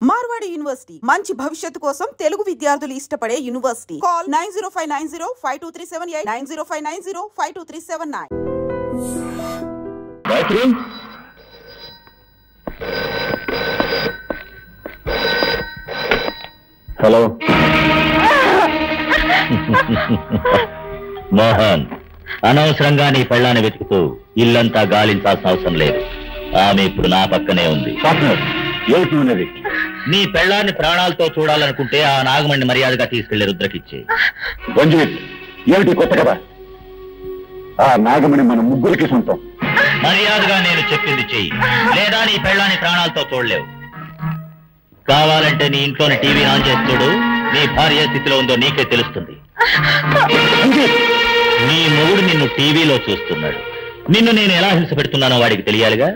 Marwadi university మంచి భవిష్యత్తు కోసం తెలుగు విద్యార్థులు ఇష్టపడే యూనివర్సిటీ. కాల్ 9059052378 9059052379. హలో మోహన్, అనవసరంగా నీ పెళ్ళాన్ని వెతుకుతూ ఇల్లంతా గాలించాల్సిన అవసరం లేదు. ఆమె ఇప్పుడు నా పక్కనే ఉంది. ఏమిటి? నీ పెళ్ళాన్ని ప్రాణాలతో చూడాలనుకుంటే ఆ నాగమణి మర్యాదగా తీసుకెళ్లి రుద్రకిచ్చే. ఏమిటి కొత్త కదా? ఆ నాగమణి మన ముగ్గురికి సొంతం. మర్యాదగా నేను చెప్పింది చెయ్యి, లేదా నీ పెళ్ళాన్ని ప్రాణాలతో చూడలేవు. కావాలంటే నీ ఇంట్లోని టీవీ ఆన్ చేసి చూడు. నీ భార్య స్థితిలో ఉందో నీకే తెలుస్తుంది. నీ మొగుడు నిన్ను టీవీలో చూస్తున్నాడు. నిన్ను నేను ఎలా హింస పెడుతున్నానో వాడికి తెలియాలిగా.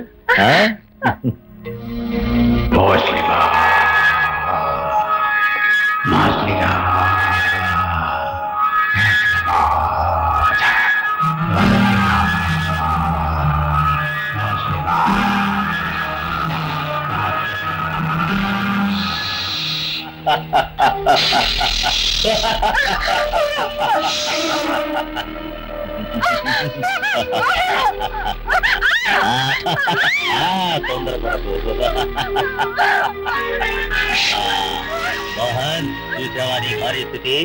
మోహన్, చూసావా నీ భార్య స్థితి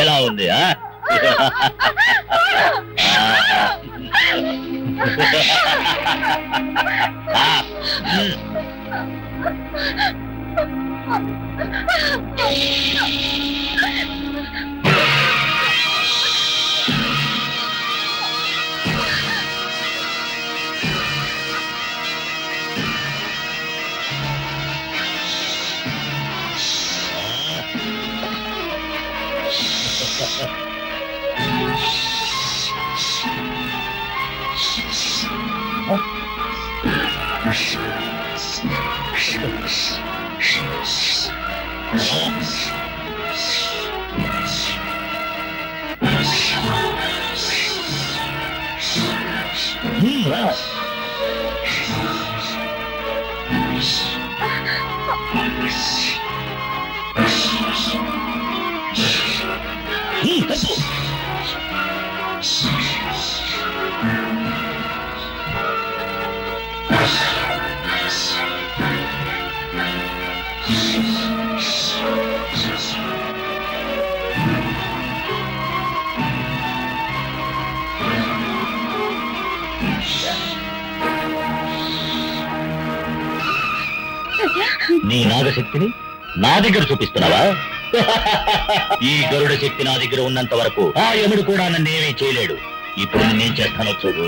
ఎలా ఉంది? నీ నాగశక్తిని నా దగ్గర చూపిస్తున్నావా? ఈ గరుడ శక్తి నా దగ్గర ఉన్నంత వరకు ఆ యముడు కూడా నన్నేమీ చేయలేడు. ఇప్పుడు నేనేం చేస్తానో చూడు.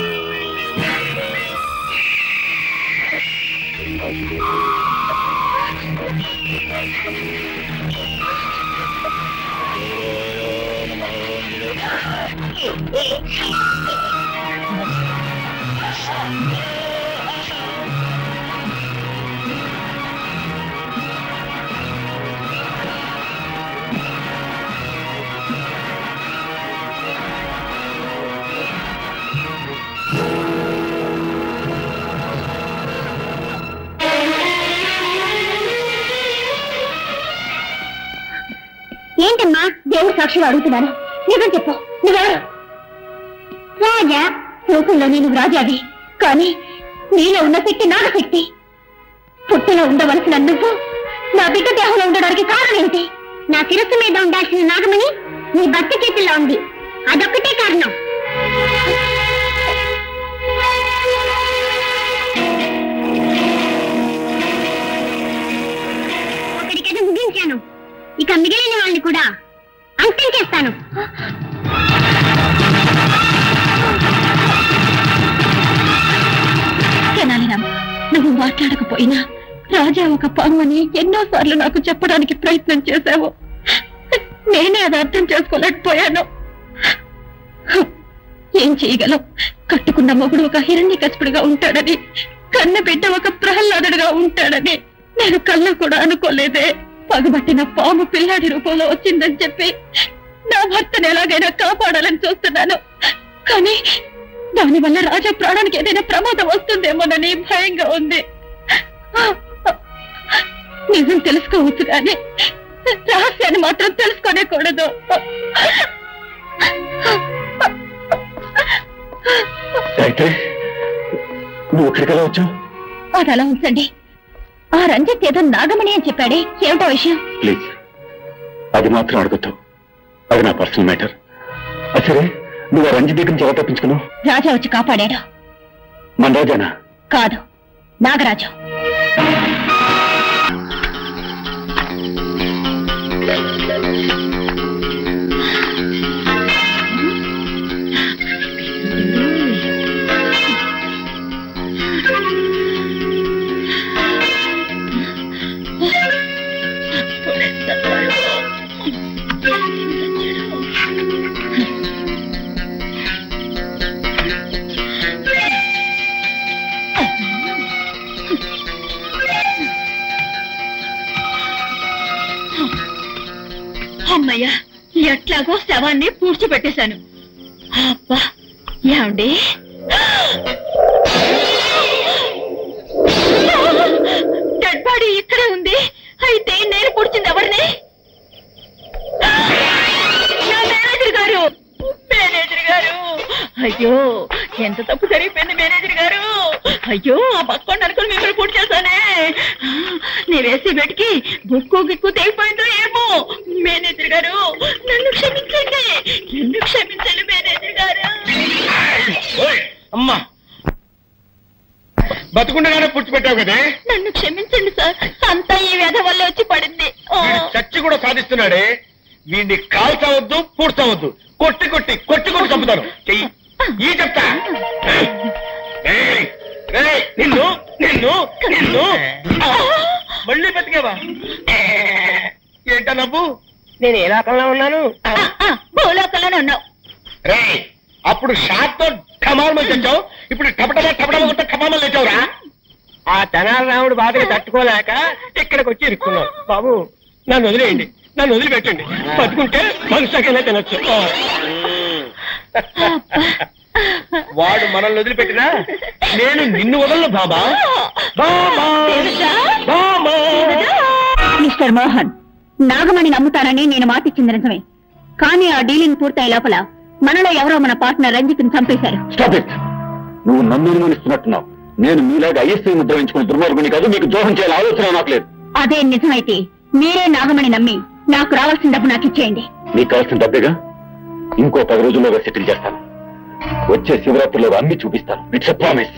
ఏంటమ్మా దేవుడు సాక్షిగా అడుగుతున్నాను, నిజం చెప్పు. నువ్వెవరు? రాజా. లోకంలో నేను రాజావి, కానీ నీలో ఉన్న శక్తి నాగశక్తి. పుట్టిలో ఉండవలసిన నువ్వు నా బిడ్డ దేహంలో ఉండడానికి కారణం ఏంటి? నా శిరస్సు మీద ఉండాల్సిన నాగమణి నీ భర్త చేతుల్లో ఉంది, అదొక్కటే కారణం. ఒకరికైతే ముగించాను, ఇక మిగిలిన వాళ్ళని కూడా అంతం చేస్తాను. నువ్వు మాట్లాడకపోయినా రాజా ఒక పామని ఎన్నోసార్లు నాకు చెప్పడానికి ప్రయత్నం చేశావు. నేనే అది అర్థం చేసుకోలేకపోయాను. ఏం చేయగలం? కట్టుకున్న మొగుడు ఒక హిరణ్యకశిపుడిగా ఉంటాడని, కన్న బిడ్డ ఒక ప్రహ్లాదుడిగా ఉంటాడని నేను కళ్ళ కూడా అనుకోలేదే. పగబట్టిన పాము పిల్లాడి రూపంలో వచ్చిందని చెప్పి నా భర్తను ఎలాగైనా కాపాడాలని చూస్తున్నాను. కానీ దానివల్ల రాజా ప్రాణానికి ఏదైనా ప్రమాదం వస్తుందేమోనని భయంగా ఉంది. నిజం తెలుసుకోవచ్చు కానీ రహస్యాన్ని మాత్రం తెలుసుకోనేకూడదు. అయితే నువ్వు ఇక్కడికి ఎలా వచ్చావు? అది అలా ఉంచండి. ఆ రంజిత్ ఏదో నాగమణి అని చెప్పాడే, ఏమిటో విషయం? ప్లీజ్ అది మాత్రం అడగొద్దు, అది నా పర్సనల్ మ్యాటర్. సరే, నువ్వు ఆ రంజిత్ దగ్గర నుంచి ఎలా తప్పించుకున్నావు? రాజా వచ్చి కాపాడాడు. మన రాజానా? కాదు, నాగరాజు. అమ్మయ్యా, ఎట్లాగో శవాన్ని పూడ్చిపెట్టేశాను. అబ్బా, ఏమండి డెడ్ బాడీ ఇక్కడే ఉంది. అయితే నేను పూడ్చింది ఎవరిని? నా మేనేజర్ గారు. మేనేజర్ గారు, అయ్యో ఎంత తప్పు జరిగిపోయింది మేనేజర్ గారు. అయ్యో, ఆ పక్కన అనుకుని మిమ్మల్ని పూర్తి చేశానే. నేను వేసి బెట్కి బుక్కు గిక్కు తెగిపోయిందో ఏమో. మేనేజర్ గారు, నన్ను క్షమించండి, నన్ను క్షమించండి మేనేజర్ గారు. అమ్మా, బతుకుండగానే పుచ్చిపెట్టావు కదే. నన్ను క్షమించండి సార్, అంతా ఈ వ్యధ వల్ల వచ్చి పడింది. చచ్చి కూడా సాధిస్తున్నాడే. వీడిని కాల్చవద్దు, పూడ్చవద్దు, కొట్టి కొట్టి కొట్టి కొట్టి చంపుతాను. చెయ్యి ఈ చెప్తా. నిన్ను నిన్ను నిన్ను మళ్ళీ బతికేవా? ఏంటా నవ్వు? నేను ఏ లోకంలో ఉన్నాను? భూలోకంలోనే ఉన్నావు. రే, అప్పుడు షాట్ తో ఠమాల్మని తెచ్చావు, ఇప్పుడు టపటమా టపటమా కొట్ట ఠమామని తెచ్చావురా. ఆ తెనాలి రాముడు బాధగా తట్టుకోలేక ఇక్కడికి వచ్చి ఇరుక్కున్నావు. బాబు, నన్ను వదిలేయండి, నన్ను వదిలిపెట్టండి. బతుకుంటే మనుషులకైనా తినొచ్చు. వాడు మనల్ని వదిలిపెట్టినా నేను నిన్ను వదలను బాబా. మిస్టర్ మోహన్, నాగమణి నమ్ముతానని నేను మాటిచ్చింది నిజమే, కానీ ఆ డీలింగ్ పూర్తయ్యే లోపల మనలో ఎవరో మన పార్ట్నర్ రంజిత్ ని చంపేశారు. Stop it. నువ్వు నన్ను అనుమానిస్తున్నట్టున్నావు. నేను మీలాగా ఐఎస్ఐ ముద్ర వేయించుకుని దుర్మార్గుని కాదు. మీకు ద్రోహం చేయాలని ఆలోచన నాకు లేదు. అదే నిజమైతే మీరే నాగమణి నమ్మి నాకు రావాల్సిన డబ్బు నాకు ఇచ్చేయండి. నీకు కావాల్సిన డబ్బేగా, ఇంకో 10 రోజుల్లోగా సెటిల్ చేస్తాను. వచ్చే శివరాత్రిలో అన్ని చూపిస్తాను. It's a promise.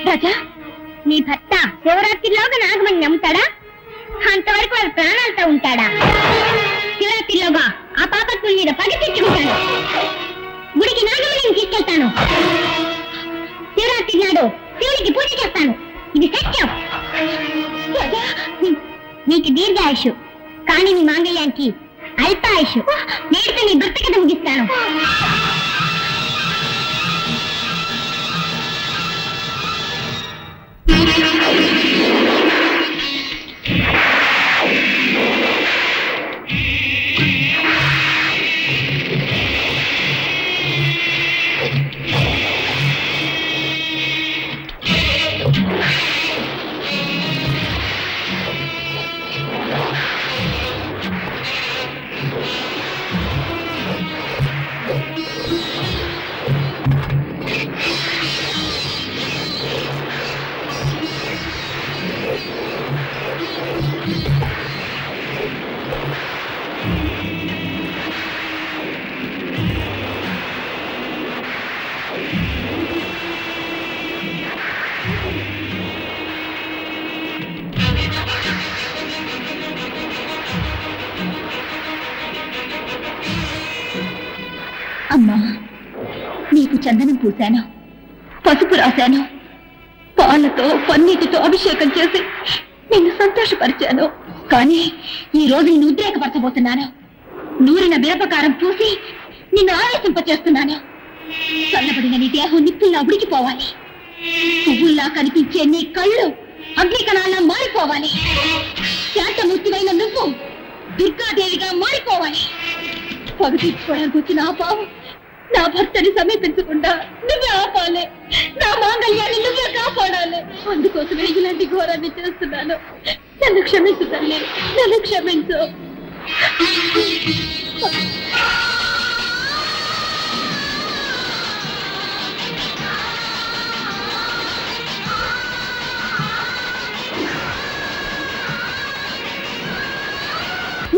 రాజా, నీ భర్త శివరాత్రిలోగా నాగమణి నమ్ముతాడా? అంతవరకు వాళ్ళ ప్రాణాలతో ఉంటాడా? శివరాత్రిలోగా ఆ పాపత్తుల మీద పని తెచ్చుకుంటాను. గుడికి నాగమణిని తీసుకెళ్తాను. శివరాత్రి నాడు శివుడికి పూజ చేస్తాను. ఇది సత్యం. నీకు దీర్ఘాయుషు, కానీ నీ మాంగళ్యానికి అల్పాయుషు. నేటితో నీ భర్త కథ ముగిస్తాను. అమ్మా, నీకు చందనం పూశాను, పసుపు రాశాను, పాలతో పన్నీటితో అభిషేకం చేసి నిన్ను సంతోషపరిచాను. కానీ ఈ రోజు నిన్ను ఉద్రేకపరచబోతున్నాను. నూరిన మిరపకారం పూసి నిన్ను ఆవేశింపచేస్తున్నాను. చల్లబడిన నీ దేహం నిప్పుల్లా ఉడికిపోవాలి. పువ్వుల్లా కనిపించే నీ కళ్ళు అగ్నికణాల్లా మారిపోవాలి. శాంతమూర్తివైన నువ్వు దుర్గాదేవిగా మారిపోవాలి. పగ తీర్చుకోవడానికి వచ్చిన ఆ పావు నా భర్తని సమీపించకుండా నువ్వే ఆపాలి, నా మాంగళ్యాన్ని నువ్వే కాపాడాలి. అందుకోసమే ఇలాంటి ఘోరాన్ని చేస్తున్నాను. నన్ను క్షమించు తల్లి, నన్ను క్షమించు.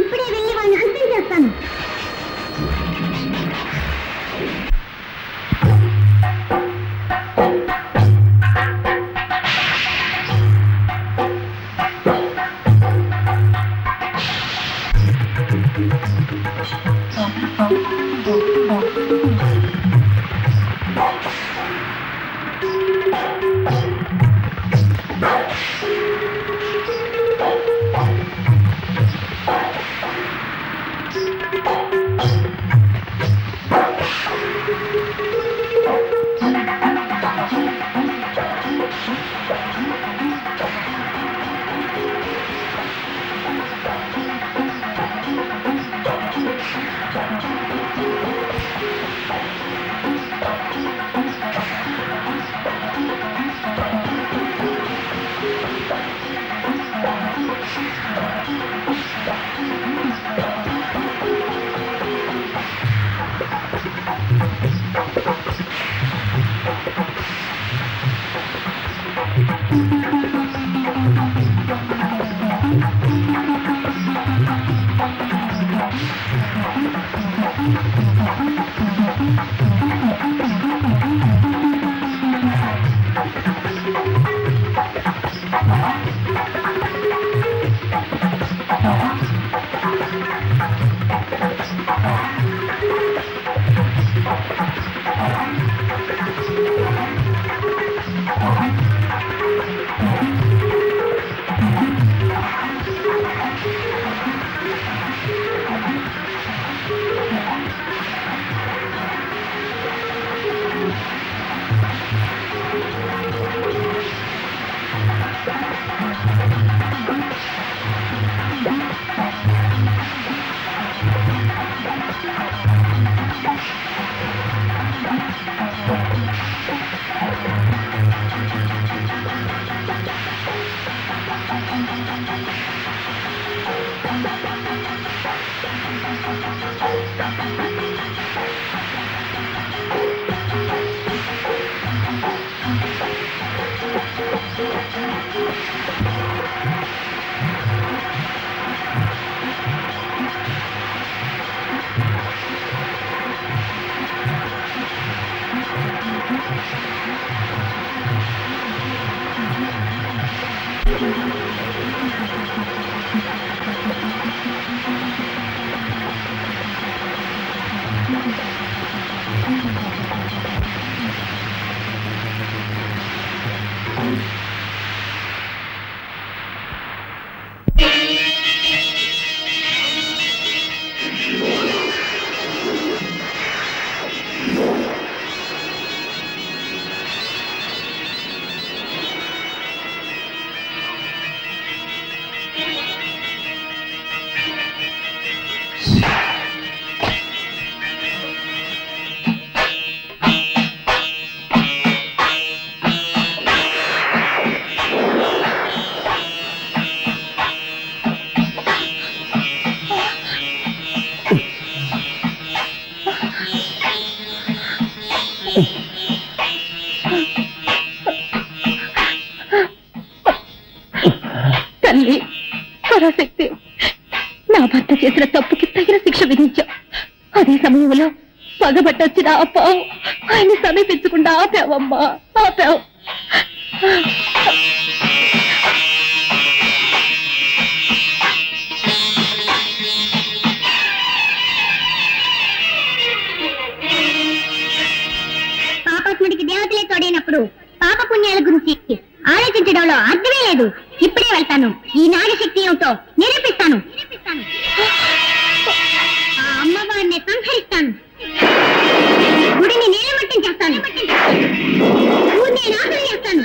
ఇప్పుడే వెళ్ళి వాళ్ళని అంతం చేస్తాను. తల్లి పరాశక్తి, నా భర్త చేసిన తప్పుకి తగిన శిక్ష విధించా. అదే సమయంలో పగబట్టొచ్చిన ఆ పావు ఆయన్ని సమీపించకుండా ఆపావమ్మా, ఆపావు. పాపాత్ముడికి దేవతలే తోడైనప్పుడు పాప పుణ్యాల గురించి ఆలోచించడంలో అర్థమే లేదు. ఇప్పుడే వెళ్తాను, ఈ నాగశక్తి ఏమిటో నిరూపిస్తాను. ఆ అమ్మవారిని సంహరిస్తాను, గుడిని నీలమట్టం చేస్తాను, ఊరిని నాశనం చేస్తాను.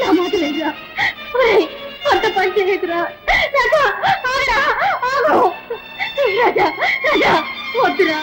నా మాట లేదురా, అంత పని చేయదురా. రాజా వద్దురా.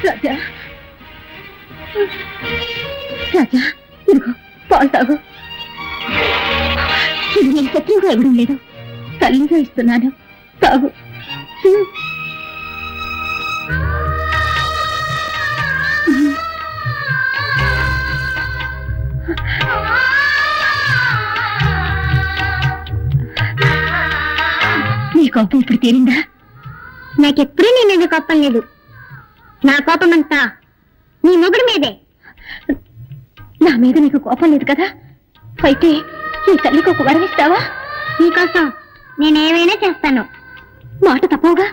రాజా రాజా ఇదిగో పాలు తాగు. ఇది నేను శత్రువుగా ఇవ్వడం లేదు, తల్లిగా ఇస్తున్నాను, తాగు. నీ కోపం ఇప్పుడు తీరిందా? నాకెప్పుడూ నీ మీద కోపం లేదు. నా కోపం అంతా నీ మొగుడి మీదే. నా మీద నీకు కోపం లేదు కదా? అయితే ఈ తల్లికి ఒక వరం ఇస్తావా? నీకోసం నేనేమైనా చేస్తాను. మాట తప్పవుగా?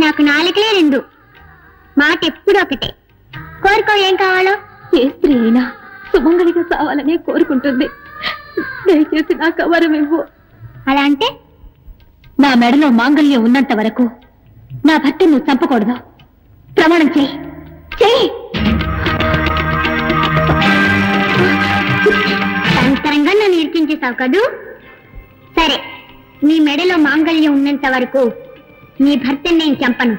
నాకు నాలుకలే రెండు, మాట ఎప్పుడు ఒకటే. కోరుకో, ఏం కావాలో. ఏ స్త్రీ అయినా సుమంగళిగా కావాలనే కోరుకుంటుంది. దయచేసి నాకు వరం ఇవ్వు. అలా అంటే నా మెడలో మాంగళ్యం ఉన్నంత వరకు నా భర్తను నువ్వు చంపకూడదు. ప్రమాణం చెయ్యి. చెయ్యి. సంతరంగా నన్ను ఇరికించేశావు కదూ? సరే, నీ మెడలో మాంగళ్యం ఉన్నంత వరకు నీ భర్తను నేను చంపను.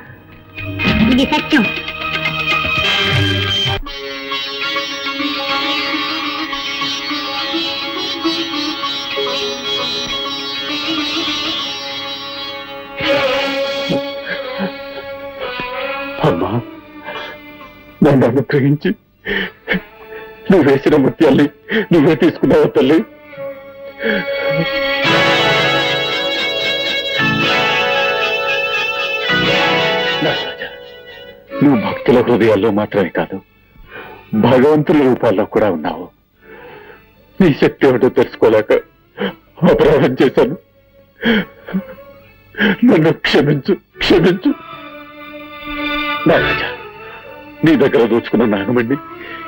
ఇది సత్యం. అమ్మా, నన్ను అనుగ్రహించి నువ్వు వేసిన ముత్యాల్ని నువ్వే తీసుకున్నావు తల్లి. నువ్వు భక్తుల హృదయాల్లో మాత్రమే కాదు, భగవంతుల రూపాల్లో కూడా ఉన్నావు. నీ శక్తి ఏమిటో తెలుసుకోలేక అపరాధం చేశాను. నన్ను క్షమించు, క్షమించు. నారాజా, నీ దగ్గర దోచుకున్న నాగమణ్ణి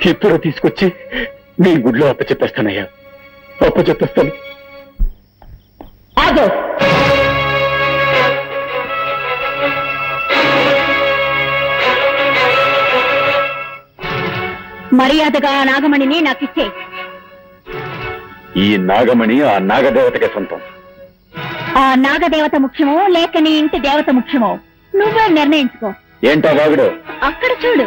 ఇప్పుడు తీసుకొచ్చి నీ గుడిలో అప్పచెప్పేస్తానయ్యా, అప్పచెప్పేస్తాను. ఆగో. మర్యాదగా ఆ నాగమణిని నాకిచ్చే. ఈ నాగమణి ఆ నాగదేవతకే సొంతం. ఆ నాగదేవత ముఖ్యమో లేక నీ ఇంటి దేవత ముఖ్యమో నువ్వే నిర్ణయించుకో. ఏంటా వాగుడు? అక్కడ చూడు.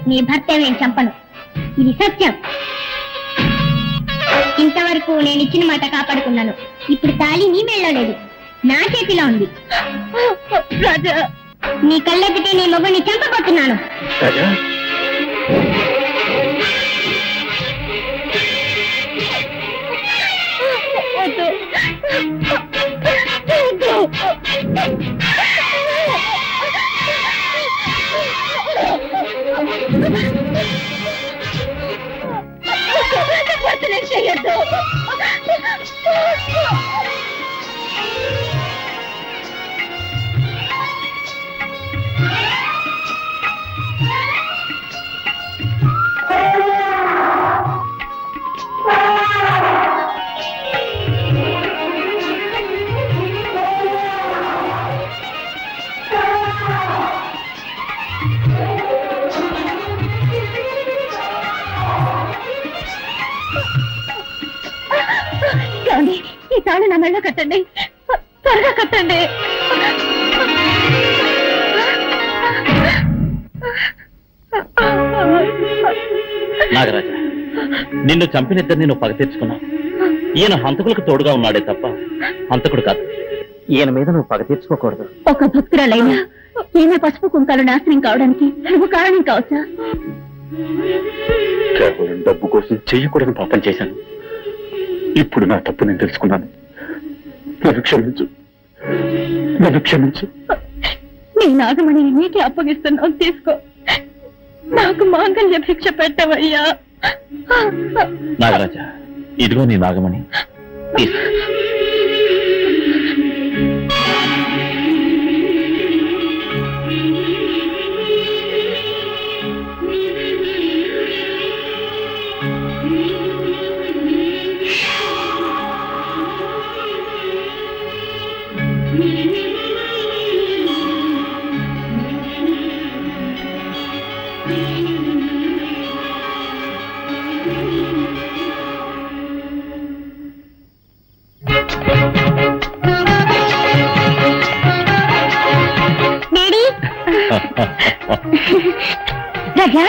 నీ భర్త నేను చంపను, ఇది సత్యం. ఇంతవరకు నేను ఇచ్చిన మాట కాపాడుకున్నాను. ఇప్పుడు తాళి నీ మెళ్ళో లేదు, నా చేతిలో ఉంది. రాజా, నీ కళ్ళెదిటే నీ మొగుడిని చంపబోతున్నాను. ఈ తాళి నా మెళ్ళ కట్టండి, త్వరగా కట్టండి. నాగరాజ, నిన్ను చంపినిద్దరిని నువ్వు పగ తీర్చుకున్నావు. ఈయన హంతకులకు తోడుగా ఉన్నాడే తప్ప హంతకుడు కాదు. ఈయన మీద నువ్వు పగ తీర్చుకోకూడదు. ఒక భక్తురాలైనా ఈమె పసుపు కుంకాలు నాశనం కావడానికి నువ్వు కారణం కావచ్చా? కేవలం డబ్బు కోసం చెయ్యకూడని పాపం చేశాను. ఇప్పుడు నా తప్పు నేను తెలుసుకున్నాను. నన్ను క్షమించు, నన్ను క్షమించు. నీ నాగమణిని నీకే అప్పగిస్తున్నావు, తీసుకో. నాకు మాంగళ్య భిక్ష పెట్టవయ్యా. నాగరాజా, ఇదిగో నీ నాగమణి. రాజా